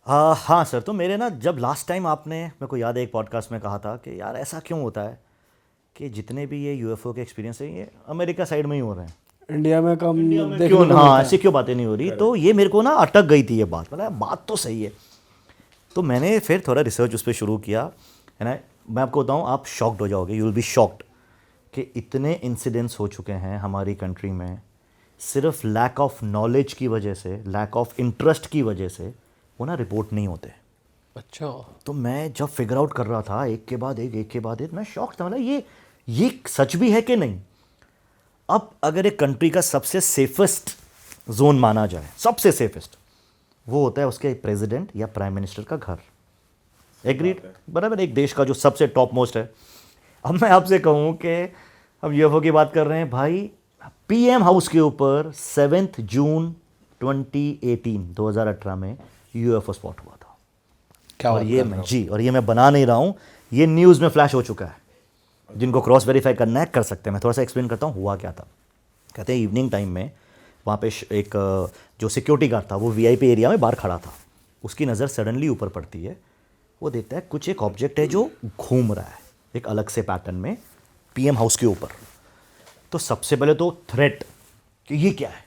हाँ सर, तो मेरे ना जब लास्ट टाइम आपने, मेरे को याद है एक पॉडकास्ट में कहा था कि यार ऐसा क्यों होता है कि जितने भी ये यूएफओ के एक्सपीरियंस हैं ये अमेरिका साइड में ही हो रहे हैं, इंडिया में कम देखने क्यों को हाँ मिलता ऐसी है। क्यों बातें नहीं हो रही। तो ये मेरे को ना अटक गई थी ये बात, मतलब बात तो सही है। तो मैंने फिर थोड़ा रिसर्च उस पर शुरू किया है ना। मैं आपको बताऊँ, आप शॉक्ड हो जाओगे, यू विल बी शॉक्ड कि इतने इंसिडेंट्स हो चुके हैं हमारी कंट्री में सिर्फ लैक ऑफ नॉलेज की वजह से, लैक ऑफ इंटरेस्ट की वजह से वो ना रिपोर्ट नहीं होते। अच्छा। तो मैं जब फिगर आउट कर रहा था एक के बाद एक के बाद एक, मैं शॉक था, मतलब ये सच भी है कि नहीं। अब अगर एक कंट्री का सबसे सेफेस्ट जोन माना जाए, सबसे सेफेस्ट, वो होता है उसके प्रेसिडेंट या प्राइम मिनिस्टर का घर। एग्रीड, बराबर, एक देश का जो सबसे टॉप मोस्ट है। अब मैं आपसे कहूँ कि हम यूएफओ की बात कर रहे हैं भाई, पीएम हाउस के ऊपर 7 जून 2018 में यूएफओ स्पॉट हुआ था। क्या और बात ये कर रहे मैं हो? जी, और ये मैं बना नहीं रहा हूँ, ये न्यूज़ में फ्लैश हो चुका है। जिनको क्रॉस वेरीफाई करना है कर सकते हैं। मैं थोड़ा सा एक्सप्लेन करता हूँ हुआ क्या था। कहते हैं इवनिंग टाइम में वहाँ पे एक जो सिक्योरिटी गार्ड था वो वीआईपी एरिया में बाहर खड़ा था। उसकी नज़र सडनली ऊपर पड़ती है, वो देखता है कुछ एक ऑब्जेक्ट है जो घूम रहा है एक अलग से पैटर्न में पीएम हाउस के ऊपर। तो सबसे पहले तो थ्रेट कि ये क्या है,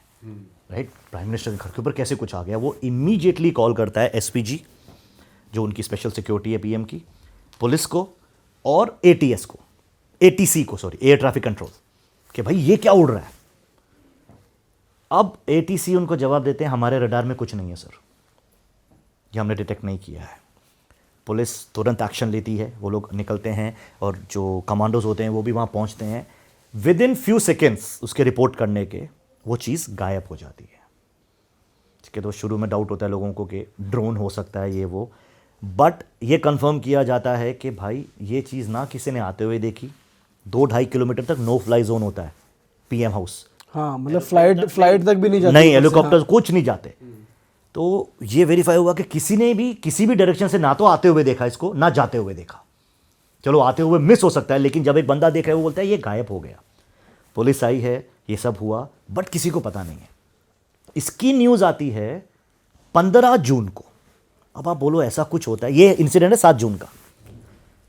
राइट, प्राइम मिनिस्टर के घर के ऊपर कैसे कुछ आ गया। वो इमीडिएटली कॉल करता है एसपीजी, जो उनकी स्पेशल सिक्योरिटी है पीएम की, पुलिस को और एटीएस को, एटीसी को, सॉरी, एयर ट्रैफिक कंट्रोल, कि भाई ये क्या उड़ रहा है। अब एटीसी उनको जवाब देते हैं हमारे रडार में कुछ नहीं है सर, ये हमने डिटेक्ट नहीं किया है। पुलिस तुरंत एक्शन लेती है, वो लोग निकलते हैं और जो कमांडोज होते हैं वो भी वहाँ पहुँचते हैं। विद इन फ्यू सेकेंड्स उसके रिपोर्ट करने के वो चीज़ गायब हो जाती है। ठीक है, तो शुरू में डाउट होता है लोगों को कि ड्रोन हो सकता है ये वो, बट ये कंफर्म किया जाता है कि भाई ये चीज़ ना किसी ने आते हुए देखी। 2-2.5 किलोमीटर तक नो फ्लाई जोन होता है पीएम हाउस, हाँ, मतलब फ्लाइट तक भी नहीं जाती नहीं ऊपर से, हेलीकॉप्टर हाँ। कुछ नहीं जाते। तो ये वेरीफाई हुआ कि किसी ने भी किसी भी डायरेक्शन से ना तो आते हुए देखा इसको, ना जाते हुए देखा। चलो आते हुए मिस हो सकता है, लेकिन जब एक बंदा देखा है वो बोलता है ये गायब हो गया। पुलिस आई है, ये सब हुआ, बट किसी को पता नहीं है। इसकी न्यूज़ आती है 15 जून को। अब आप बोलो ऐसा कुछ होता है, ये इंसिडेंट है 7 जून का।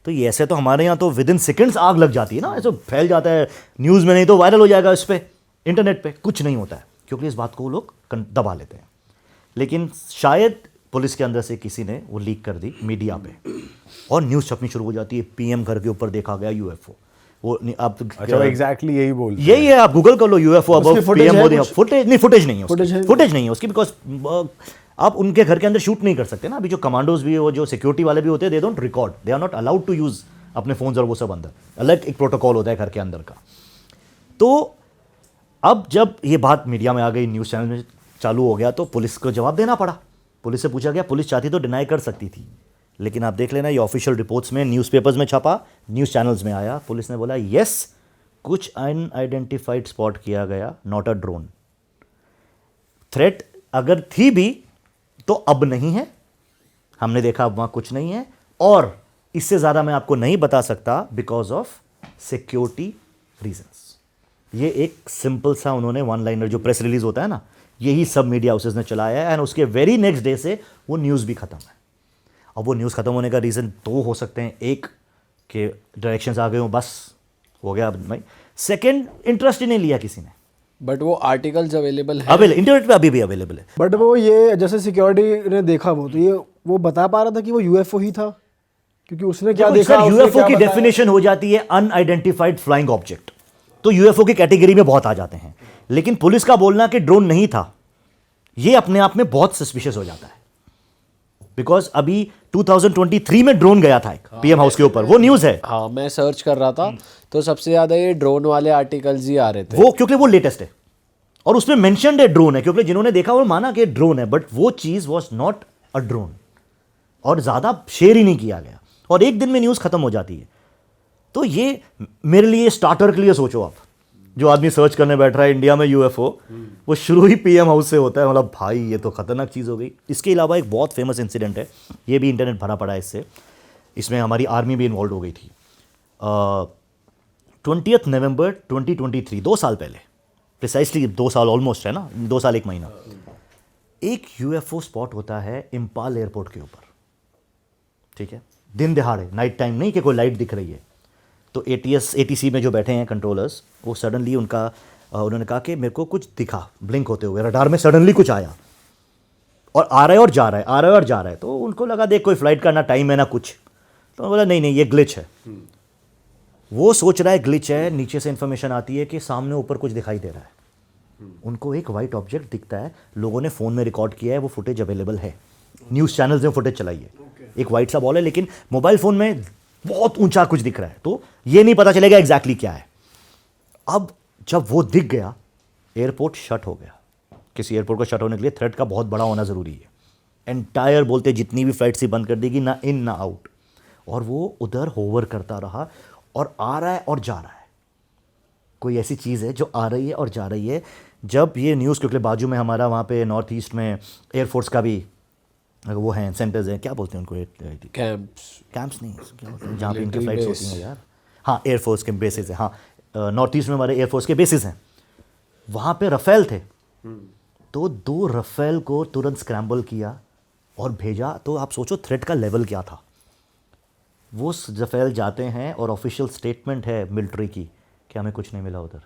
तो ये ऐसे तो हमारे यहाँ तो विद इन सेकेंड्स आग लग जाती है ना, ऐसे फैल जाता है न्यूज़ में, नहीं तो वायरल हो जाएगा इस पर, इंटरनेट पे। कुछ नहीं होता है क्योंकि इस बात को वो लोग दबा लेते हैं। लेकिन शायद पुलिस के अंदर से किसी ने वो लीक कर दी मीडिया पे, और न्यूज़ छपनी शुरू हो जाती है, पीएम घर के ऊपर देखा गया यूएफओ। वो आप अच्छा, एग्जैक्टली यही बोल यही है, आप गूगल कर लो यूएफओ अब उसकी footage पीएम है मोदी। कुछ? फुटेज नहीं, फुटेज नहीं है Footage उसकी, है? फुटेज नहीं है उसकी, बिकॉज आप उनके घर के अंदर शूट नहीं कर सकते ना। अभी जो कमांडोज भी, वो जो सिक्योरिटी वाले भी होते हैं, they don't record, they are not allowed to use अपने फोन्स और वो सब अंदर, अलग एक प्रोटोकॉल होता है घर के अंदर का। तो अब जब ये बात मीडिया में आ गई, न्यूज़ चैनल में चालू हो गया, तो पुलिस को जवाब देना पड़ा। पुलिस से पूछा गया, पुलिस चाहती तो डिनाई कर सकती थी, लेकिन आप देख लेना ये ऑफिशियल रिपोर्ट्स में, न्यूज़पेपर्स में छपा, न्यूज़ चैनल्स में आया। पुलिस ने बोला यस, कुछ अनआइडेंटिफाइड स्पॉट किया गया, नॉट अ ड्रोन। थ्रेट अगर थी भी तो अब नहीं है, हमने देखा अब वहां कुछ नहीं है, और इससे ज़्यादा मैं आपको नहीं बता सकता बिकॉज ऑफ सिक्योरिटी रीजंस। ये एक सिंपल सा उन्होंने वन लाइनर, जो प्रेस रिलीज होता है ना, यही सब मीडिया हाउसेस ने चलाया है, एंड उसके वेरी नेक्स्ट डे से वो न्यूज़ भी ख़त्म है। अब वो न्यूज़ ख़त्म होने का रीज़न दो हो सकते हैं, एक कि डायरेक्शंस आ गए हो, बस हो गया अब भाई। सेकेंड, इंटरेस्ट ही नहीं लिया किसी ने। बट वो आर्टिकल्स अवेलेबल है? इंटरनेट पे अभी भी अवेलेबल है। बट वो ये जैसे सिक्योरिटी ने देखा वो, तो ये वो बता पा रहा था कि वो यूएफओ ही था, क्योंकि उसने क्या देखा, उसने यूएफओ क्या की बताया? डेफिनेशन हो जाती है अनआइडेंटिफाइड फ्लाइंग ऑब्जेक्ट, तो यूएफओ की कैटेगरी में बहुत आ जाते हैं। लेकिन पुलिस का बोलना कि ड्रोन नहीं था, ये अपने आप में बहुत सस्पिशियस हो जाता है, बिकॉज अभी 2023 में ड्रोन गया था एक पीएम हाउस के ऊपर, वो न्यूज़ है। हाँ, मैं सर्च कर रहा था तो सबसे ज़्यादा ये ड्रोन वाले आर्टिकल्स ही आ रहे थे। वो क्योंकि वो लेटेस्ट है और उसमें मेंशन्ड है ड्रोन है, क्योंकि जिन्होंने देखा वो माना कि ड्रोन है, बट वो चीज़ वॉज नॉट अ ड्रोन, और ज़्यादा शेयर ही नहीं किया गया, और एक दिन में न्यूज़ खत्म हो जाती है। तो ये मेरे लिए स्टार्टर के लिए सोचो आप, जो आदमी सर्च करने बैठ रहा है इंडिया में यूएफओ, वो शुरू ही पीएम हाउस से होता है, मतलब भाई ये तो खतरनाक चीज़ हो गई। इसके अलावा एक बहुत फेमस इंसिडेंट है, ये भी इंटरनेट भरा पड़ा है इससे, इसमें हमारी आर्मी भी इन्वॉल्व हो गई थी। 20 नवंबर 2023, 2 साल पहले, प्रिसाइसली 2 साल ऑलमोस्ट है ना, 2 साल 1 महीना, एक यूएफओ स्पॉट होता है इम्पाल एयरपोर्ट के ऊपर, ठीक है, दिन दिहाड़े, नाइट टाइम नहीं कि कोई लाइट दिख रही है। तो एटीसी में जो बैठे हैं कंट्रोलर्स, वो सडनली उन्होंने कहा कि मेरे को कुछ दिखा ब्लिंक होते हुए, रडार में सडनली कुछ आया और आ रहा है और जा रहा है, आ रहा है और जा रहा है। तो उनको लगा देख कोई फ्लाइट का ना टाइम है ना कुछ, तो बोला नहीं ये ग्लिच है। वो सोच रहा है ग्लिच है, नीचे से इंफॉर्मेशन आती है कि सामने ऊपर कुछ दिखाई दे रहा है। उनको एक वाइट ऑब्जेक्ट दिखता है, लोगों ने फ़ोन में रिकॉर्ड किया है, वो फुटेज अवेलेबल है, न्यूज़ चैनल्स में फुटेज चलाई है। एक वाइट सा बॉल है, लेकिन मोबाइल फ़ोन में बहुत ऊंचा कुछ दिख रहा है, तो ये नहीं पता चलेगा एग्जैक्टली क्या है। अब जब वो दिख गया, एयरपोर्ट शट हो गया। किसी एयरपोर्ट को शट होने के लिए थ्रेट का बहुत बड़ा होना ज़रूरी है। एंटायर बोलते जितनी भी फ्लाइट्स ही बंद कर देगी, ना इन ना आउट। और वो उधर होवर करता रहा और आ रहा है और जा रहा है। कोई ऐसी चीज़ है जो आ रही है और जा रही है। जब ये न्यूज़, क्योंकि बाजू में हमारा वहाँ पे नॉर्थ ईस्ट में एयरफोर्स का भी वो हैं, सेंटर्स हैं, क्या बोलते हैं उनको, कैंप्स नहीं, क्या बोलते हैं जहाँ पे इनकी फ्लाइट्स होती हैं यार, हाँ एयरफोर्स के बेसिस हैं, हाँ नॉर्थ ईस्ट में हमारे एयरफोर्स के बेसिस हैं। वहाँ पे रफ़ेल थे, तो 2 रफ़ेल को तुरंत स्क्रैम्बल किया और भेजा। तो आप सोचो थ्रेट का लेवल क्या था। वो रफ़ेल जाते हैं और ऑफिशियल स्टेटमेंट है मिलिट्री की कि हमें कुछ नहीं मिला उधर,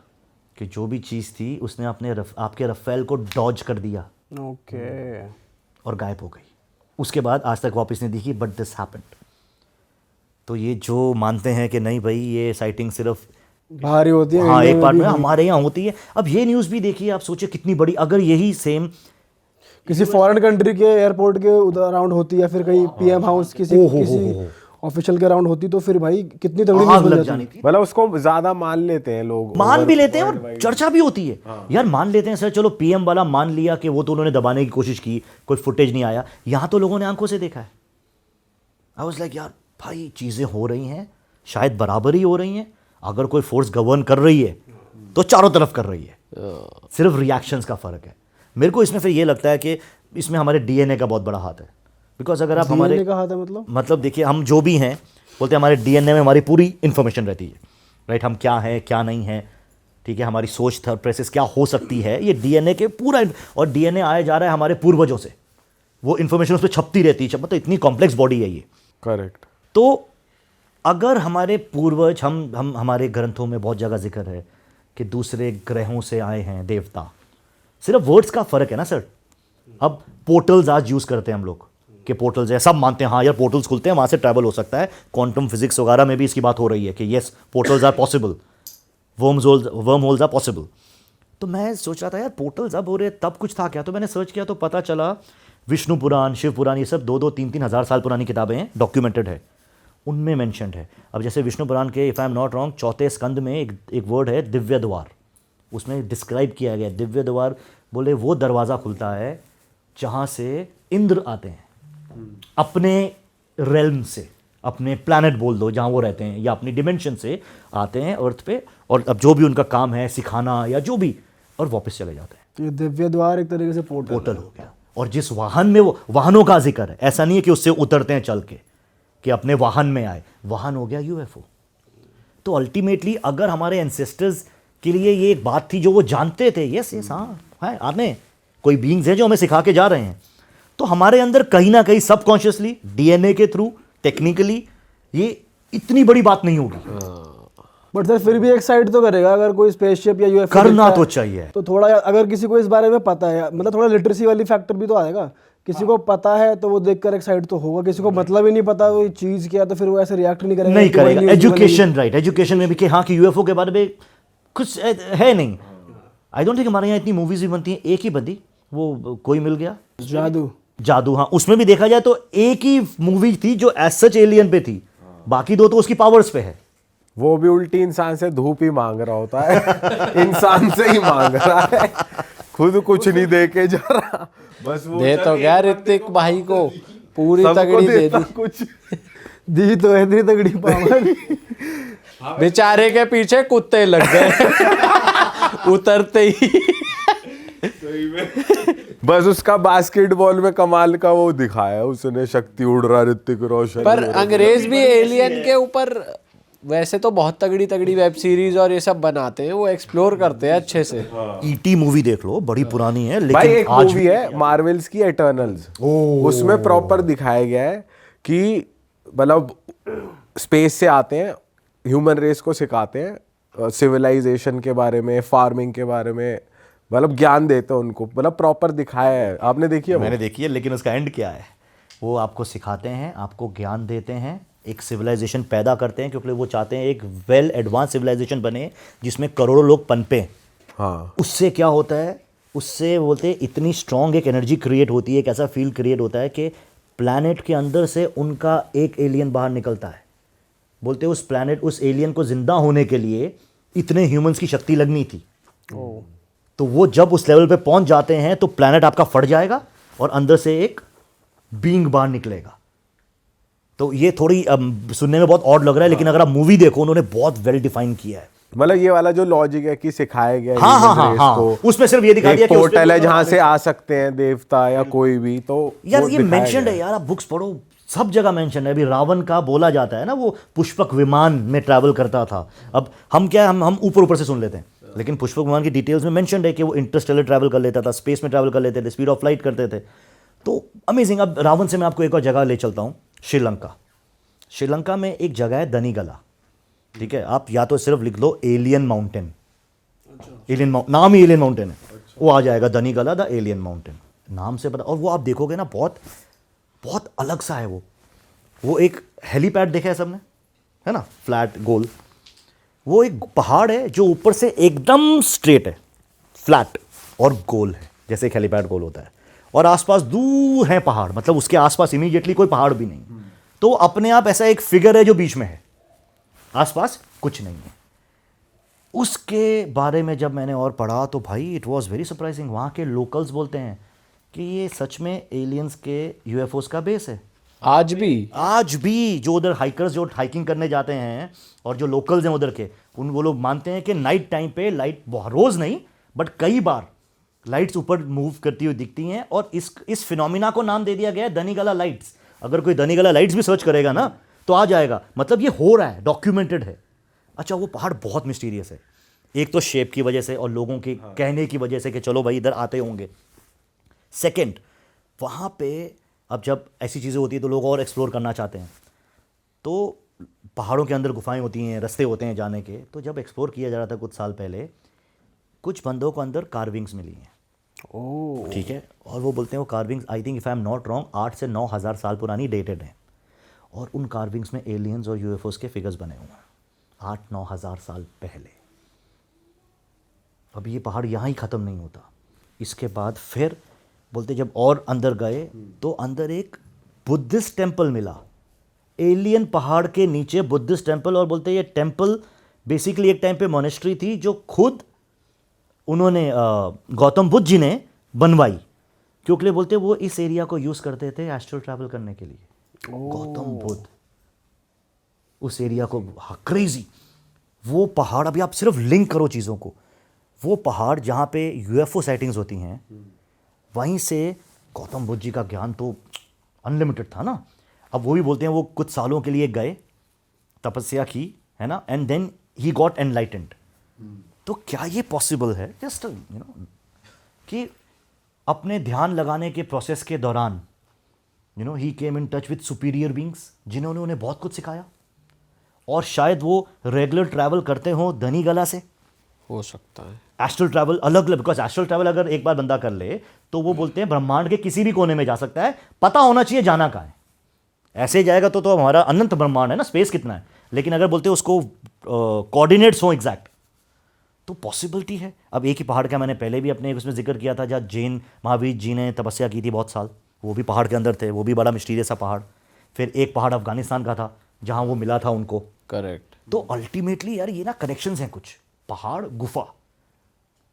कि जो भी चीज़ थी उसने आपके रफ़ेल को डॉज कर दिया ओके और गायब हो गई। उसके बाद आज तक वापस नहीं दिखी, बट दिस हैपेंड। तो ये जो मानते हैं कि नहीं भाई ये साइटिंग सिर्फ बाहर ही होती है, हाँ इंडिया एक में पार्ट भी में हमारे यहाँ होती है। अब ये न्यूज़ भी देखिए, आप सोचिए कितनी बड़ी, अगर यही सेम किसी फॉरेन कंट्री के एयरपोर्ट के उधर अराउंड होती है, फिर कहीं पीएम हाउस किसी ऑफिशियल के अराउंड होती, तो फिर भाई कितनी तगड़ी न्यूज़ आग बन लग जाती जानी है। थी। मतलब उसको ज्यादा मान लेते हैं लोग, मान भी लेते हैं और चर्चा भी होती है। यार मान लेते हैं सर, चलो पीएम वाला मान लिया कि वो तो उन्होंने दबाने की कोशिश की, कोई फुटेज नहीं आया। यहाँ तो लोगों ने आंखों से देखा है। आई वाज लाइक यार भाई चीज़ें हो रही हैं, शायद बराबर ही हो रही हैं। अगर कोई फोर्स गवर्न कर रही है तो चारों तरफ कर रही है, सिर्फ रिएक्शंस का फ़र्क है। मेरे को इसमें फिर ये लगता है कि इसमें हमारे डीएनए का बहुत बड़ा हाथ है। बिकॉज अगर आप हमारे DNA का हाथ है मतलब देखिए, हम जो भी हैं बोलते हैं हमारे डीएनए में हमारी पूरी इन्फॉर्मेशन रहती है, राइट। हम क्या हैं क्या नहीं हैं, ठीक है, हमारी सोच थॉट प्रोसेस क्या हो सकती है, ये डीएनए के पूरा। और डीएनए आया जा रहा है हमारे पूर्वजों से, वो इन्फॉर्मेशन उस पर छपती रहती है। मतलब इतनी कॉम्प्लेक्स बॉडी है ये। करेक्ट। तो अगर हमारे पूर्वज, हम हमारे ग्रंथों में बहुत जगह जिक्र है कि दूसरे ग्रहों से आए हैं देवता, सिर्फ वर्ड्स का फ़र्क है ना सर। अब पोर्टल्स आज यूज़ करते हैं हम लोग कि पोर्टल्स है, सब मानते हैं हाँ यार पोर्टल्स खुलते हैं, वहाँ से ट्रैवल हो सकता है। क्वांटम फिजिक्स वगैरह में भी इसकी बात हो रही है कि yes portals are possible, worm holes are possible. तो मैं सोच रहा था यार पोर्टल्स अब हो रहे, तब कुछ था क्या? तो मैंने सर्च किया तो पता चला विष्णु पुराण, शिव पुराण, ये सब 2-2, 3-3 हज़ार साल पुरानी किताबें हैं, डॉक्यूमेंटेड है, उनमें मेंशन्ड है। अब जैसे विष्णु पुराण के if I am not wrong 4थे स्कंद में एक वर्ड है दिव्य द्वार, उसमें डिस्क्राइब किया गया दिव्य द्वार, बोले वो दरवाज़ा खुलता है जहाँ से इंद्र आते हैं अपने रेल्म से, अपने प्लैनेट बोल दो जहाँ वो रहते हैं, या अपनी डिमेंशन से आते हैं अर्थ पे, और अब जो भी उनका काम है सिखाना या जो भी, और वापस चले जाते हैं। तो ये दिव्य द्वार एक तरीके से पोर्टल हो गया। और जिस वाहन में, वो वाहनों का जिक्र है, ऐसा नहीं है कि उससे उतरते हैं चल के कि अपने वाहन में आए, वाहन हो गया यूएफओ। तो अल्टीमेटली अगर हमारे एंसेस्टर्स के लिए ये एक बात थी जो वो जानते थे, यस यस हाँ है, आने कोई बीइंग्स हैं जो हमें सिखा के जा रहे हैं, तो हमारे अंदर कहीं ना कहीं सबकॉन्शियसली डीएनए के थ्रू टेक्निकली ये इतनी बड़ी बात नहीं होगी। बट सर फिर भी एक साइड तो करेगा, अगर कोई स्पेसशिप या यूएफओ करना तो चाहिए। तो थोड़ा, अगर किसी को इस बारे में पता है, मतलब थोड़ा लिटरेसी वाली फैक्टर भी तो आएगा। किसी को पता है तो वो देखकर एक साइड तो होगा, किसी को मतलब ही नहीं पता वो चीज़ क्या, तो फिर वो ऐसे रिएक्ट नहीं करेगा। नहीं करेगा। एजुकेशन, राइट, एजुकेशन में भी कि हाँ कि यूएफओ के बारे में कुछ है नहीं। आई डोंट थिंक हमारे यहाँ इतनी मूवीज भी बनती हैं। एक ही बंदी, वो कोई मिल गया, जादू, हाँ, उसमें भी देखा जाए तो एक ही मूवी थी जो एज सच एलियन पे थी, बाकी 2 तो उसकी पावर्स पे है। वो भी उल्टी इंसान से धूप ही मांग रहा होता है इंसान से ही मांग रहा है, खुद कुछ नहीं दे के जा रहा, बस वो दे तो गया ऋतिक भाई को पूरी तगड़ी दे दी, कुछ दी तो है इतनी तगड़ी पावर। बेचारे के पीछे कुत्ते लग गए उतरते ही। बस उसका बास्केटबॉल में कमाल का वो दिखाया उसने, शक्ति उड़ रहा ऋतिक रोशन। पर अंग्रेज भी एलियन के ऊपर वैसे तो बहुत तगड़ी तगड़ी वेब सीरीज और ये सब बनाते हैं, वो एक्सप्लोर करते हैं अच्छे से। ईटी मूवी देख लो, बड़ी पुरानी है भाई लेकिन एक आज मूवी है मार्वल्स की एटर्नल्स, उसमें प्रॉपर दिखाया गया है कि मतलब स्पेस से आते हैं, ह्यूमन रेस को सिखाते हैं सिविलाइजेशन के बारे में, फार्मिंग के बारे में, मतलब ज्ञान देते हैं उनको, मतलब प्रॉपर दिखाया है। आपने देखी है वो? मैंने देखी है, लेकिन उसका एंड क्या है? वो आपको सिखाते हैं, आपको ज्ञान देते हैं, एक सिविलाइजेशन पैदा करते हैं, क्योंकि वो चाहते हैं एक वेल एडवांस सिविलाइजेशन बने जिसमें करोड़ों लोग पनपे। हाँ, उससे क्या होता है, उससे बोलते हैं इतनी स्ट्रांग एक एनर्जी क्रिएट होती है, एक ऐसा फील क्रिएट होता है कि प्लैनेट के अंदर से उनका एक एलियन बाहर निकलता है। बोलते हैं उस प्लैनेट, उस एलियन को जिंदा होने के लिए इतने ह्यूमंस की शक्ति लगनी थी। तो वो जब उस लेवल पे पहुंच जाते हैं तो प्लैनेट आपका फट जाएगा और अंदर से एक बीइंग बाहर निकलेगा। तो ये थोड़ी सुनने में बहुत ऑड लग रहा है, लेकिन अगर आप मूवी देखो उन्होंने बहुत वेल डिफाइन किया है। मतलब ये वाला जो लॉजिक है कि सिखाया गया है हाँ human हाँ हाँ race हाँ, को, उसमें सिर्फ ये दिखा एक दिया कि उस पे पोर्टल है कोई जहां से आ सकते हैं देवता या कोई भी, तो यार वो ये दिखाया मेंशन्ड गया है यार, आप बुक्स पढ़ो, सब जगह मेंशन है। अभी रावण का बोला जाता है ना, वो पुष्पक विमान में ट्रैवल करता था। अब हम क्या, हम ऊपर ऊपर से सुन लेते हैं, लेकिन पुष्पक विमान की डिटेल्स में मेंशन्ड है कि वो इंटरस्टेलर ट्रैवल कर लेता था, स्पेस में ट्रैवल कर लेते थे, स्पीड ऑफ लाइट करते थे। तो अमेजिंग। अब रावण से मैं आपको एक और जगह ले चलता हूँ, श्रीलंका। श्रीलंका में एक जगह है दनीगला, ठीक है? आप या तो सिर्फ लिख लो एलियन माउंटेन, एलियन नाम ही एलियन माउंटेन है, वो आ जाएगा, दनीगला द एलियन माउंटेन नाम से पता। और वो आप देखोगे ना, बहुत बहुत अलग सा है वो एक हेलीपैड देखा है सबने, है ना, फ्लैट गोल। वो एक पहाड़ है जो ऊपर से एकदम स्ट्रेट है, फ्लैट और गोल है, जैसे एक हेलीपैड गोल होता है, और आसपास दूर है पहाड़, मतलब उसके आसपास इमीडिएटली कोई पहाड़ भी नहीं। तो अपने आप ऐसा एक फिगर है जो बीच में है, आसपास कुछ नहीं है। उसके बारे में जब मैंने और पढ़ा तो भाई इट वाज वेरी सरप्राइजिंग। वहाँ के लोकल्स बोलते हैं कि ये सच में एलियंस के यूएफओस का बेस है। आज भी जो उधर हाइकर्स जो हाइकिंग करने जाते हैं और जो लोकल्स हैं उधर के, वो लोग मानते हैं कि नाइट टाइम पे लाइट, रोज नहीं बट कई बार लाइट्स ऊपर मूव करती हुई दिखती हैं, और इस फिनोमिना को नाम दे दिया गया है दनीगला लाइट्स। अगर कोई दनीगला लाइट्स भी सर्च करेगा ना तो आ जाएगा, मतलब ये हो रहा है, डॉक्यूमेंटेड है। अच्छा, वो पहाड़ बहुत मिस्टीरियस है, एक तो शेप की वजह से और लोगों के कहने की वजह से कि चलो भाई इधर आते होंगे। सेकंड, वहाँ पे अब जब ऐसी चीज़ें होती है तो लोग और एक्सप्लोर करना चाहते हैं, तो पहाड़ों के अंदर गुफाएं होती हैं, रास्ते होते हैं जाने के। तो जब एक्सप्लोर किया जा रहा था कुछ साल पहले, कुछ बंदों को अंदर कार्विंग्स मिली हैं, ठीक है? और वो बोलते हैं वो carvings, I think if I am not wrong, 8 से 9 हज़ार साल पुरानी डेटेड हैं, और उन कार्विंग्स में एलियंस और यूएफओस के फिगर्स बने हुए हैं 8-9 हज़ार साल पहले। अब ये पहाड़ यहाँ ही ख़त्म नहीं होता, इसके बाद फिर बोलते जब और अंदर गए तो अंदर एक बुद्धिस्ट टेम्पल मिला, एलियन पहाड़ के नीचे बुद्धिस्ट टेम्पल। और बोलते ये टेम्पल बेसिकली एक टाइम पे मोनेस्ट्री थी जो खुद उन्होंने गौतम बुद्ध जी ने बनवाई, क्योंकि बोलते वो इस एरिया को यूज़ करते थे एस्ट्रल ट्रैवल करने के लिए। गौतम बुद्ध उस एरिया को, क्रेजी वो पहाड़। अभी आप सिर्फ लिंक करो चीज़ों को, वो पहाड़ जहाँ पे यूएफओ साइटिंग्स होती हैं, वहीं से गौतम बुद्ध जी का ज्ञान तो अनलिमिटेड था ना। अब वो भी बोलते हैं वो कुछ सालों के लिए गए, तपस्या की, है ना, and then he got enlightened. तो क्या ये पॉसिबल है, जस्ट कि अपने ध्यान लगाने के प्रोसेस के दौरान he came in touch with superior beings जिन्होंने उन्हें बहुत कुछ सिखाया, और शायद वो रेगुलर ट्रैवल करते हों दनीगला से। हो सकता है एस्ट्रल ट्रैवल अलग, बिकॉज एस्ट्रल ट्रैवल अगर एक बार बंदा कर ले तो वो बोलते हैं ब्रह्मांड के किसी भी कोने में जा सकता है, पता होना चाहिए जाना कहाँ है। ऐसे जाएगा तो हमारा अनंत ब्रह्मांड है ना, स्पेस कितना है, लेकिन अगर बोलते हैं उसको कोऑर्डिनेट्स हो एग्जैक्ट, तो पॉसिबिलिटी है। अब एक ही पहाड़ का मैंने पहले भी अपने उसमें जिक्र किया था, जहाँ जैन महावीर जी ने तपस्या की थी बहुत साल, वो भी पहाड़ के अंदर थे, वो भी बड़ा मिस्टीरियस सा पहाड़। फिर एक पहाड़ अफगानिस्तान का था जहाँ वो मिला था उनको। करेक्ट। तो अल्टीमेटली यार ये ना कनेक्शंस हैं, कुछ पहाड़, गुफा,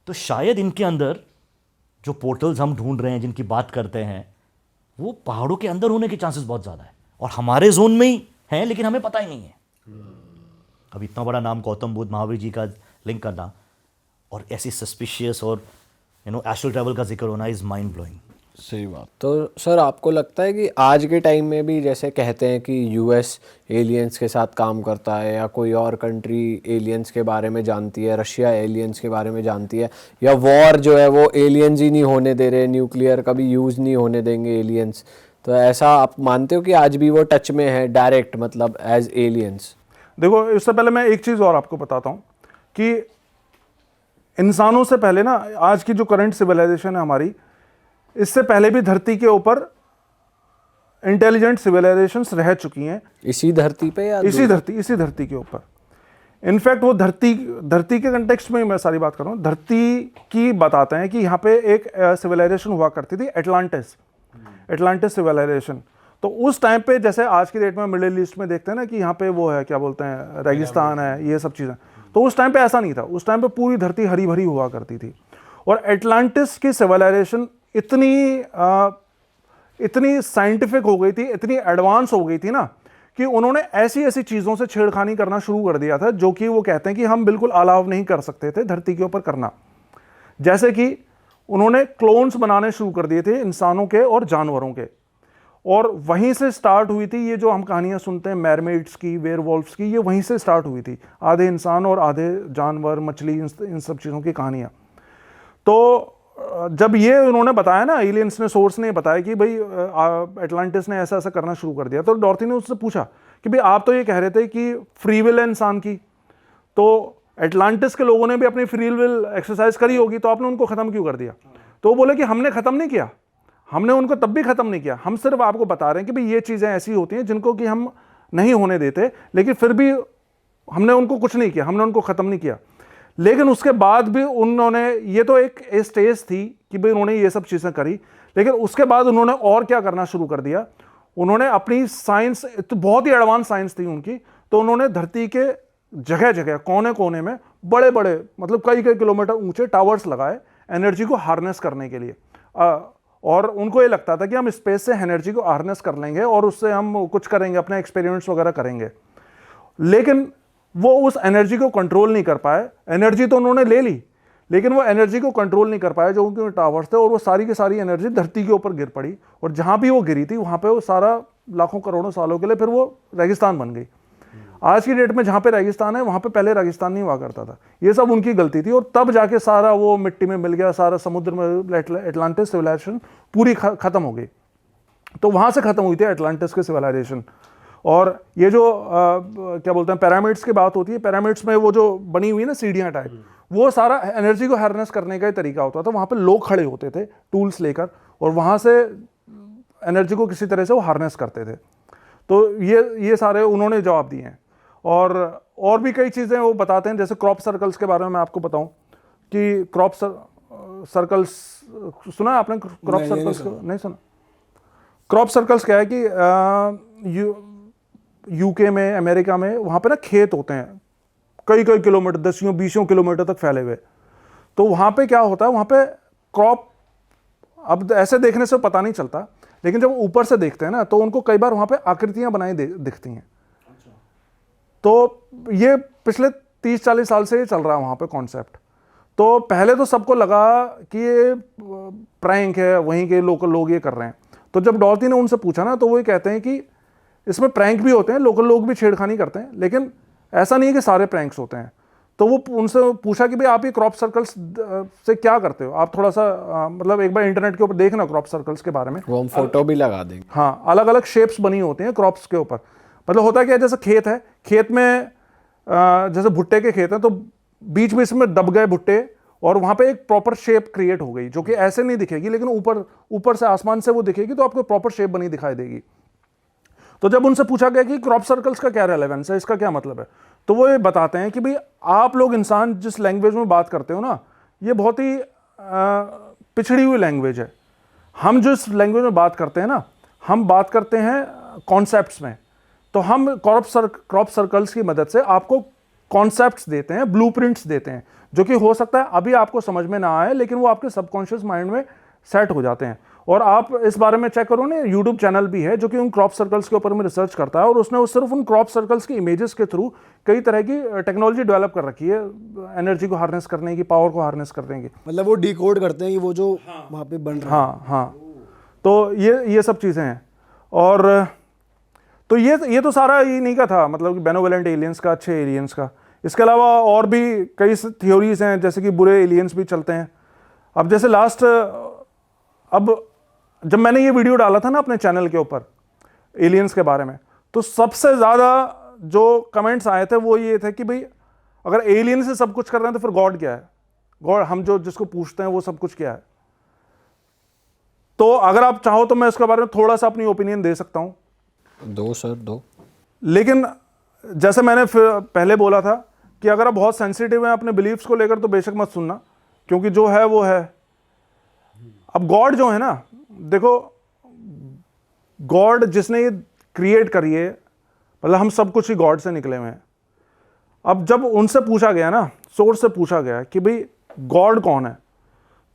तो शायद इनके अंदर जो पोर्टल्स हम ढूंढ रहे हैं, जिनकी बात करते हैं, वो पहाड़ों के अंदर होने के चांसेस बहुत ज़्यादा है, और हमारे जोन में ही हैं लेकिन हमें पता ही नहीं है। अब इतना बड़ा नाम गौतम बुद्ध, महावीर जी का लिंक करना और ऐसी सस्पिशियस और एस्ट्रल ट्रैवल का जिक्र होना इज़ माइंड ब्लोइंग। सही बात। तो सर आपको लगता है कि आज के टाइम में भी जैसे कहते हैं कि यूएस एलियंस के साथ काम करता है, या कोई और कंट्री एलियंस के बारे में जानती है, रशिया एलियंस के बारे में जानती है, या वॉर जो है वो एलियंस ही नहीं होने दे रहे, न्यूक्लियर कभी यूज़ नहीं होने देंगे एलियंस, तो ऐसा आप मानते हो कि आज भी वो टच में है डायरेक्ट, मतलब एज एलियंस? देखो, इससे पहले मैं एक चीज़ और आपको बताता हूँ कि इंसानों से पहले ना, आज की जो करंट सिविलाइजेशन है हमारी, इससे पहले भी धरती के ऊपर इंटेलिजेंट सिविलाइजेशंस रह चुकी हैं। इसी धरती पे या इसी धरती के ऊपर। इनफैक्ट वो धरती के कंटेक्स्ट में ही मैं सारी बात कर रहा हूँ। धरती की बताते हैं कि यहाँ पे एक सिविलाइजेशन हुआ करती थी, एटलांटिस सिविलाइजेशन। तो उस टाइम पे जैसे आज की डेट में मिडिल ईस्ट में देखते हैं ना कि यहाँ पे वो है, क्या बोलते हैं, रेगिस्तान है, ये सब चीज़ें, तो उस टाइम पे ऐसा नहीं था। उस टाइम पे पूरी धरती हरी भरी हुआ करती थी। और एटलांटिस की सिविलाइजेशन इतनी साइंटिफिक हो गई थी, इतनी एडवांस हो गई थी ना, कि उन्होंने ऐसी ऐसी चीज़ों से छेड़खानी करना शुरू कर दिया था जो कि वो कहते हैं कि हम बिल्कुल अलाउ नहीं कर सकते थे धरती के ऊपर करना। जैसे कि उन्होंने क्लोन्स बनाने शुरू कर दिए थे इंसानों के और जानवरों के, और वहीं से स्टार्ट हुई थी ये जो हम कहानियां सुनते हैं मैरमेड्स की, वेयरवॉल्फ्स की, ये वहीं से स्टार्ट हुई थी। आधे इंसान और आधे जानवर, मछली, इन सब चीज़ों की कहानियां। तो जब ये उन्होंने बताया ना, एलियंस ने, सोर्स ने बताया कि भाई एटलांटिस ने ऐसा ऐसा करना शुरू कर दिया, तो डॉर्थी ने उससे पूछा कि भाई आप तो ये कह रहे थे कि फ्री विल है इंसान की, तो एटलांटिस के लोगों ने भी अपनी फ्री विल एक्सरसाइज करी होगी, तो आपने उनको ख़त्म क्यों कर दिया? तो वो बोले कि हमने ख़त्म नहीं किया, हमने उनको तब भी ख़त्म नहीं किया, हम सिर्फ आपको बता रहे हैं कि भाई ये चीज़ें ऐसी होती हैं जिनको कि हम नहीं होने देते, लेकिन फिर भी हमने उनको कुछ नहीं किया, हमने उनको ख़त्म नहीं किया। लेकिन उसके बाद भी उन्होंने, ये तो एक स्टेज थी कि भाई उन्होंने ये सब चीज़ें करी, लेकिन उसके बाद उन्होंने और क्या करना शुरू कर दिया। उन्होंने अपनी साइंस, तो बहुत ही एडवांस साइंस थी उनकी, तो उन्होंने धरती के जगह जगह, कोने कोने में बड़े बड़े, मतलब कई कई किलोमीटर ऊंचे टावर्स लगाए एनर्जी को हार्नेस करने के लिए। और उनको ये लगता था कि हम स्पेस से एनर्जी को हार्नेस कर लेंगे और उससे हम कुछ करेंगे, अपने एक्सपेरिमेंट्स वगैरह करेंगे। लेकिन वो उस एनर्जी को कंट्रोल नहीं कर पाए। एनर्जी तो उन्होंने ले ली, लेकिन वो एनर्जी को कंट्रोल नहीं कर पाए जो उनके टावर्स थे, और वो सारी की सारी एनर्जी धरती के ऊपर गिर पड़ी, और जहां भी वो गिरी थी वहां पे वो सारा लाखों करोड़ों सालों के लिए फिर वो रेगिस्तान बन गई। आज की डेट में जहां पे रेगिस्तान है वहां पे पहले रेगिस्तान नहीं हुआ करता था। ये सब उनकी गलती थी, और तब जाके सारा वो मिट्टी में मिल गया, सारा समुद्र में एटलांटिस सिविलाइजेशन पूरी खत्म हो गई। तो वहां से खत्म हुई थी एटलांटिस की सिविलाइजेशन। और ये जो क्या बोलते हैं, पिरामिड्स की बात होती है, पिरामिड्स में वो जो बनी हुई ना सीढ़ियां टाइप, वो सारा एनर्जी को हार्नेस करने का ही तरीका होता था। वहां पे लोग खड़े होते थे टूल्स लेकर, और वहां से एनर्जी को किसी तरह से वो हार्नेस करते थे। तो ये सारे उन्होंने जवाब दिए हैं। और भी कई चीज़ें वो बताते हैं, जैसे क्रॉप सर्कल्स के बारे में मैं आपको बताऊं कि क्रॉप सर्कल्स सुना है आपने? क्रॉप सर्कल्स नहीं सुना? क्रॉप सर्कल्स क्या है कि यूके में, अमेरिका में, वहाँ पे ना खेत होते हैं कई कई किलोमीटर, 10-20 किलोमीटर तक फैले हुए। तो वहाँ पे क्या होता है, वहाँ पे क्रॉप, अब ऐसे देखने से पता नहीं चलता, लेकिन जब ऊपर से देखते हैं ना तो उनको कई बार वहाँ पे आकृतियाँ बनाई दिखती हैं। तो ये पिछले 30-40 साल से ये चल रहा है वहाँ पे कॉन्सेप्ट। तो पहले तो सबको लगा कि ये प्रैंक है, वहीं के लोकल लोग ये कर रहे हैं। तो जब डॉर्थी ने उनसे पूछा ना, तो वो ये कहते हैं कि इसमें प्रैंक भी होते हैं, लोकल लोग भी छेड़खानी करते हैं, लेकिन ऐसा नहीं है कि सारे प्रैंक्स होते हैं। तो वो उनसे पूछा कि भाई आप ये क्रॉप सर्कल्स से क्या करते हो? आप थोड़ा सा मतलब एक बार इंटरनेट के ऊपर देखना क्रॉप सर्कल्स के बारे में, वो हम फोटो भी लगा देंगे। हाँ, अलग अलग शेप्स बनी होती हैं क्रॉप्स के ऊपर। मतलब होता क्या है, जैसे खेत है, खेत में जैसे भुट्टे के खेत हैं, तो बीच बीच में दब गए भुट्टे, और वहाँ पे एक प्रॉपर शेप क्रिएट हो गई, जो कि ऐसे नहीं दिखेगी, लेकिन ऊपर से आसमान से वो दिखेगी, तो आपको प्रॉपर शेप बनी दिखाई देगी। तो जब उनसे पूछा गया कि क्रॉप सर्कल्स का क्या रेलेवेंस है, इसका क्या मतलब है, तो वो ये बताते हैं कि भाई आप लोग इंसान जिस लैंग्वेज में बात करते हो ना, ये बहुत ही पिछड़ी हुई लैंग्वेज है। हम जिस लैंग्वेज में बात करते हैं ना, हम बात करते हैं कॉन्सेप्ट्स में। तो हम क्रॉप सर्कल्स की मदद से आपको कॉन्सेप्ट्स देते हैं, ब्लूप्रिंट्स देते हैं, जो कि हो सकता है अभी आपको समझ में ना आए, लेकिन वो आपके सबकॉन्शियस माइंड में सेट हो जाते हैं। और आप इस बारे में चेक करो ना, यूट्यूब चैनल भी है जो कि उन क्रॉप सर्कल्स के ऊपर में रिसर्च करता है, और उसने सिर्फ उन क्रॉप सर्कल्स की इमेजेस के थ्रू कई तरह की टेक्नोलॉजी डेवलप कर रखी है, एनर्जी को हार्नेस करने की, पावर को हार्नेस करने की। मतलब वो डिकोड करते हैं कि वो जो वहाँ पे बन रहा है। हाँ हाँ। तो ये सब चीज़ें हैं। और तो ये तो सारा इन्हीं का था, मतलब कि बेनोवलेंट एलियंस का, अच्छे एलियंस का। इसके अलावा और भी कई थ्योरीज हैं, जैसे कि बुरे एलियंस भी चलते हैं। अब जैसे अब जब मैंने ये वीडियो डाला था ना अपने चैनल के ऊपर एलियंस के बारे में, तो सबसे ज़्यादा जो कमेंट्स आए थे वो ये थे कि भाई अगर एलियन से सब कुछ कर रहे हैं तो फिर गॉड क्या है? गॉड हम जिसको पूछते हैं वो सब कुछ क्या है? तो अगर आप चाहो तो मैं इसके बारे में थोड़ा सा अपनी ओपिनियन दे सकता हूं। दो सर, दो। लेकिन जैसे मैंने पहले बोला था कि अगर आप बहुत सेंसिटिव हैं अपने बिलीफ्स को लेकर तो बेशक मत सुनना, क्योंकि जो है वो है। अब गॉड जो है ना, देखो गॉड जिसने ये क्रिएट करी है, मतलब हम सब कुछ ही गॉड से निकले हुए हैं। अब जब उनसे पूछा गया ना, सोर्स से पूछा गया कि भाई गॉड कौन है,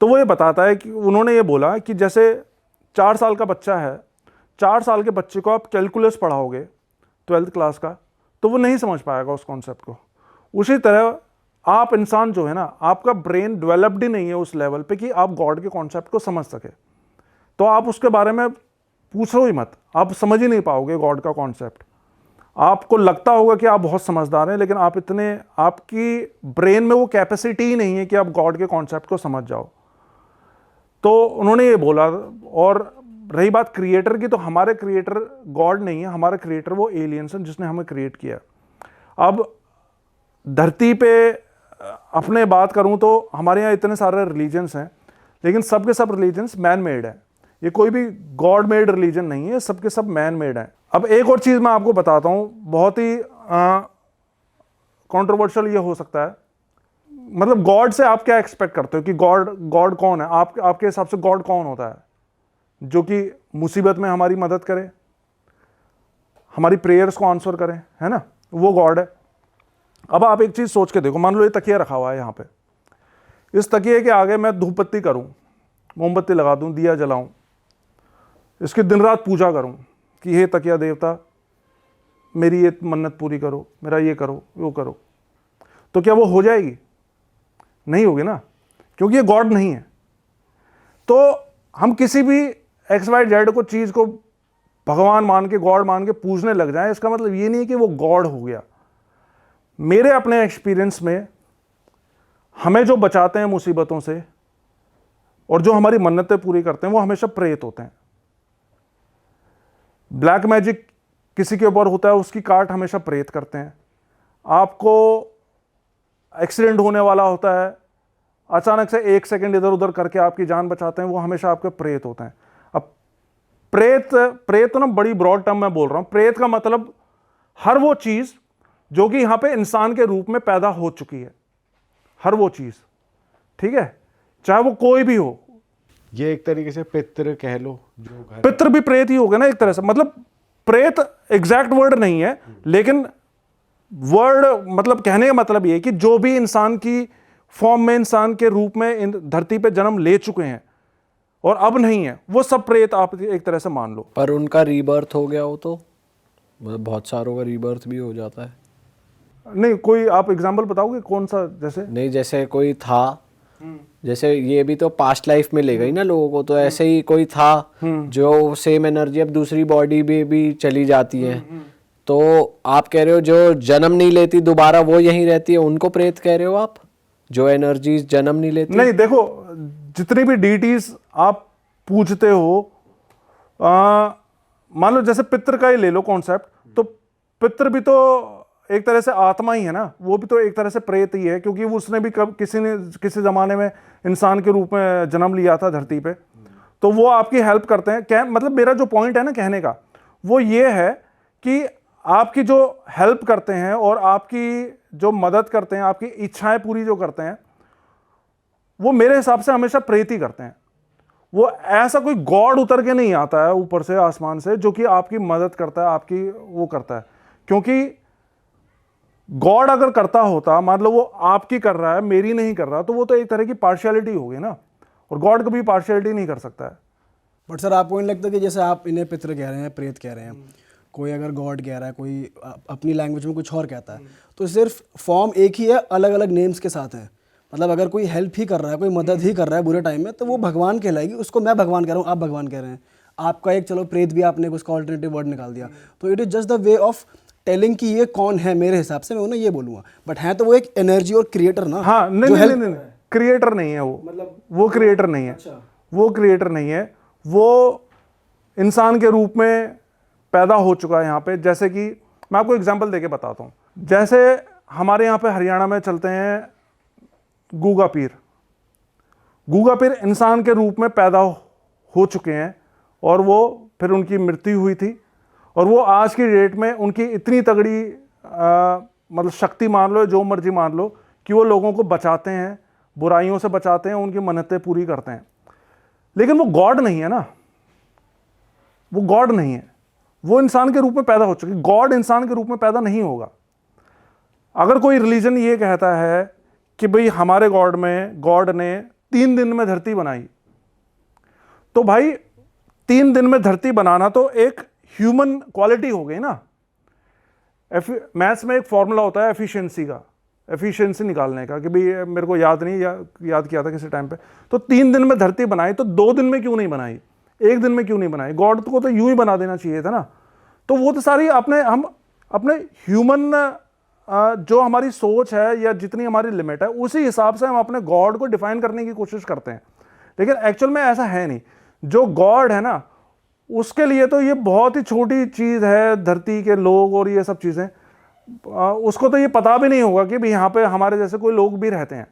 तो वो ये बताता है कि उन्होंने ये बोला कि जैसे 4 साल का बच्चा है, 4 साल के बच्चे को आप कैलकुलस पढ़ाओगे 12th क्लास का, तो वो नहीं समझ पाएगा उस कॉन्सेप्ट को। उसी तरह आप इंसान जो है ना, आपका ब्रेन डेवलप्ड ही नहीं है उस लेवल पे कि आप गॉड के कॉन्सेप्ट को समझ सके। तो आप उसके बारे में पूछो ही मत, आप समझ ही नहीं पाओगे गॉड का कॉन्सेप्ट। आपको लगता होगा कि आप बहुत समझदार हैं, लेकिन आपकी ब्रेन में वो कैपेसिटी ही नहीं है कि आप गॉड के कॉन्सेप्ट को समझ जाओ। तो उन्होंने ये बोला। और रही बात क्रिएटर की, तो हमारे क्रिएटर गॉड नहीं है, हमारे क्रिएटर वो एलियंस हैं जिसने हमें क्रिएट किया। अब धरती पे अपने बात करूं तो हमारे यहाँ इतने सारे रिलीजन्स हैं, लेकिन सब के सब रिलीजन्स मैन मेड है। ये कोई भी गॉड मेड रिलीजन नहीं है, सबके सब मैन मेड हैं। अब एक और चीज़ मैं आपको बताता हूँ, बहुत ही कंट्रोवर्शियल ये हो सकता है। मतलब गॉड से आप क्या एक्सपेक्ट करते हो कि गॉड कौन है? आपके हिसाब से गॉड कौन होता है? जो कि मुसीबत में हमारी मदद करे, हमारी प्रेयर्स को आंसर करे, है ना? वो गॉड है। अब आप एक चीज़ सोच के देखो, मान लो ये तकिया रखा हुआ है यहाँ पे, इस तकिए के आगे मैं धूप बत्ती करूँ, मोमबत्ती लगा दूँ, दिया जलाऊँ, इसकी दिन रात पूजा करूँ कि हे तकिया देवता मेरी ये मन्नत पूरी करो, मेरा ये करो, वो करो, तो क्या वो हो जाएगी? नहीं होगी ना, क्योंकि ये गॉड नहीं है। तो हम किसी भी XYZ को चीज़ को भगवान मान के, गॉड मान के पूजने लग जाएं, इसका मतलब ये नहीं है कि वो गॉड हो गया। मेरे अपने एक्सपीरियंस में हमें जो बचाते हैं मुसीबतों से और जो हमारी मन्नतें पूरी करते हैं वो हमेशा प्रेत होते हैं। ब्लैक मैजिक किसी के ऊपर होता है, उसकी काट हमेशा प्रेत करते हैं। आपको एक्सीडेंट होने वाला होता है, अचानक से 1 सेकंड इधर उधर करके आपकी जान बचाते हैं, वो हमेशा आपके प्रेत होते हैं। अब प्रेत तो ना बड़ी ब्रॉड टर्म में बोल रहा हूं। प्रेत का मतलब हर वो चीज जो कि यहां पे इंसान के रूप में पैदा हो चुकी है, हर वो चीज, ठीक है, चाहे वो कोई भी हो। ये एक तरीके से पितृ कह लो, जो घर पितृ भी प्रेत ही हो गया ना एक तरह से। मतलब प्रेत एग्जैक्ट वर्ड नहीं है, लेकिन वर्ड मतलब कहने का मतलब ये है कि जो भी इंसान की फॉर्म में, इंसान के रूप में इन धरती पे जन्म ले चुके हैं और अब नहीं है, वो सब प्रेत आप एक तरह से मान लो। पर उनका रीबर्थ हो गया हो तो मतलब बहुत सारों का रीबर्थ भी हो जाता है। नहीं, कोई आप एग्जांपल बताओगे कौन सा? जैसे नहीं, जैसे कोई था, जैसे ये भी तो पास्ट लाइफ में ले गई ना लोगों को, तो ऐसे ही कोई था जो सेम एनर्जी अब दूसरी बॉडी में भी चली जाती है। तो आप कह रहे हो जो जन्म नहीं लेती दोबारा वो यहीं रहती है, उनको प्रेत कह रहे हो आप, जो एनर्जीज जन्म नहीं लेती? नहीं, देखो जितनी भी डीटीज आप पूछते हो, मान लो जैसे पितृ का ही ले लो कॉन्सेप्ट, तो पितृ भी तो एक तरह से आत्मा ही है ना, वो भी तो एक तरह से प्रेत ही है, क्योंकि उसने भी किसी जमाने में इंसान के रूप में जन्म लिया था धरती पे। तो वो आपकी हेल्प करते हैं। क्या मतलब मेरा जो पॉइंट है ना कहने का, वो ये है कि आपकी जो हेल्प करते हैं और आपकी जो मदद करते हैं, आपकी इच्छाएं पूरी जो करते हैं, वो मेरे हिसाब से हमेशा प्रेत ही करते हैं। वो ऐसा कोई गॉड उतर के नहीं आता है ऊपर से, आसमान से, जो कि आपकी मदद करता है, आपकी वो करता है। क्योंकि गॉड अगर करता होता, मान लो वो आपकी कर रहा है, मेरी नहीं कर रहा, तो वो तो एक तरह की पार्शियलिटी होगी ना, और गॉड कभी पार्शियलिटी नहीं कर सकता है। बट सर आपको नहीं लगता कि जैसे आप इन्हें पितृ कह रहे हैं, प्रेत कह रहे हैं, कोई अगर गॉड कह रहा है, कोई अपनी लैंग्वेज में कुछ और कहता है, तो सिर्फ फॉर्म एक ही है, अलग अलग नेम्स के साथ है। मतलब अगर कोई हेल्प ही कर रहा है, कोई मदद ही कर रहा है बुरे टाइम में, तो वो भगवान कहलाएगी। उसको मैं भगवान कह रहा हूँ, आप भगवान कह रहे हैं। आपका एक चलो प्रेत भी आपने उसका ऑल्टरनेटिव वर्ड निकाल दिया, तो it is just the way of telling कि ये कौन है। मेरे हिसाब से मैं उन्हें ये बोलूँगा, बट है तो वो एक एनर्जी और क्रिएटर ना। हाँ, नहीं जो नहीं help- नहीं नहीं क्रिएटर नहीं है वो, मतलब वो क्रिएटर नहीं है, वो क्रिएटर नहीं है, वो इंसान के रूप में पैदा हो चुका है यहाँ पे। जैसे कि मैं आपको एग्जांपल देके बताता हूँ, जैसे हमारे यहाँ पे हरियाणा में चलते हैं गूगा पीर। गूगा पीर इंसान के रूप में पैदा हो चुके हैं और वो फिर उनकी मृत्यु हुई थी, और वो आज की डेट में उनकी इतनी तगड़ी मतलब शक्ति मान लो, जो मर्जी मान लो, कि वो लोगों को बचाते हैं, बुराइयों से बचाते हैं, उनकी मन्नतें पूरी करते हैं। लेकिन वो गॉड नहीं है ना, वो गॉड नहीं है, वो इंसान के रूप में पैदा हो चुके। गॉड इंसान के रूप में पैदा नहीं होगा। अगर कोई रिलीजन ये कहता है कि भाई हमारे गॉड ने 3 दिन में धरती बनाई, तो भाई 3 दिन में धरती बनाना तो एक ह्यूमन क्वालिटी हो गई ना। मैथ्स में एक फॉर्मूला होता है एफिशिएंसी का, एफिशिएंसी निकालने का, कि भाई मेरे को याद नहीं, याद किया था किसी टाइम पे। तो 3 दिन में धरती बनाई, तो 2 दिन में क्यों नहीं बनाई, 1 दिन में क्यों नहीं बनाई? गॉड को तो यूं ही बना देना चाहिए था ना। तो वो तो सारी हम अपने ह्यूमन जो हमारी सोच है या जितनी हमारी लिमिट है, उसी हिसाब से हम अपने गॉड को डिफाइन करने की कोशिश करते हैं। लेकिन एक्चुअल में ऐसा है नहीं। जो गॉड है ना, उसके लिए तो ये बहुत ही छोटी चीज़ है, धरती के लोग और ये सब चीज़ें। उसको तो ये पता भी नहीं होगा कि भाई यहाँ पे हमारे जैसे कोई लोग भी रहते हैं।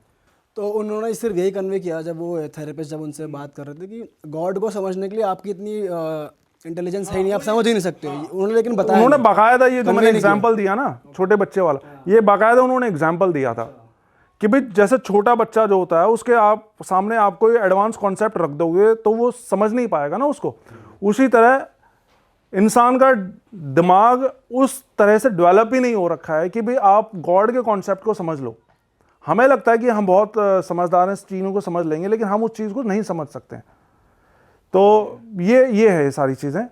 तो उन्होंने सिर्फ यही कन्वे किया जब वो थेरेपिस्ट जब उनसे बात कर रहे थे कि गॉड को समझने के लिए आपकी इतनी इंटेलिजेंस है नहीं, आप समझ ही नहीं सकते। उन्होंने लेकिन बताया उन्होंने नहीं। बाकायदा ये जो Convey मैंने नहीं किया। एग्जाम्पल दिया ना, छोटे बच्चे वाला, ये बाकायदा उन्होंने एग्जाम्पल दिया था कि भाई जैसे छोटा बच्चा जो होता है, उसके आप सामने आप कोई एडवांस कॉन्सेप्ट रख दोगे तो वो समझ नहीं पाएगा ना उसको। उसी तरह इंसान का दिमाग उस तरह से डेवलप ही नहीं हो रखा है कि भाई आप गॉड के कॉन्सेप्ट को समझ लो। हमें लगता है कि हम बहुत समझदार हैं, इस चीज़ों को समझ लेंगे, लेकिन हम उस चीज़ को नहीं समझ सकते। तो ये है ये सारी चीज़ें।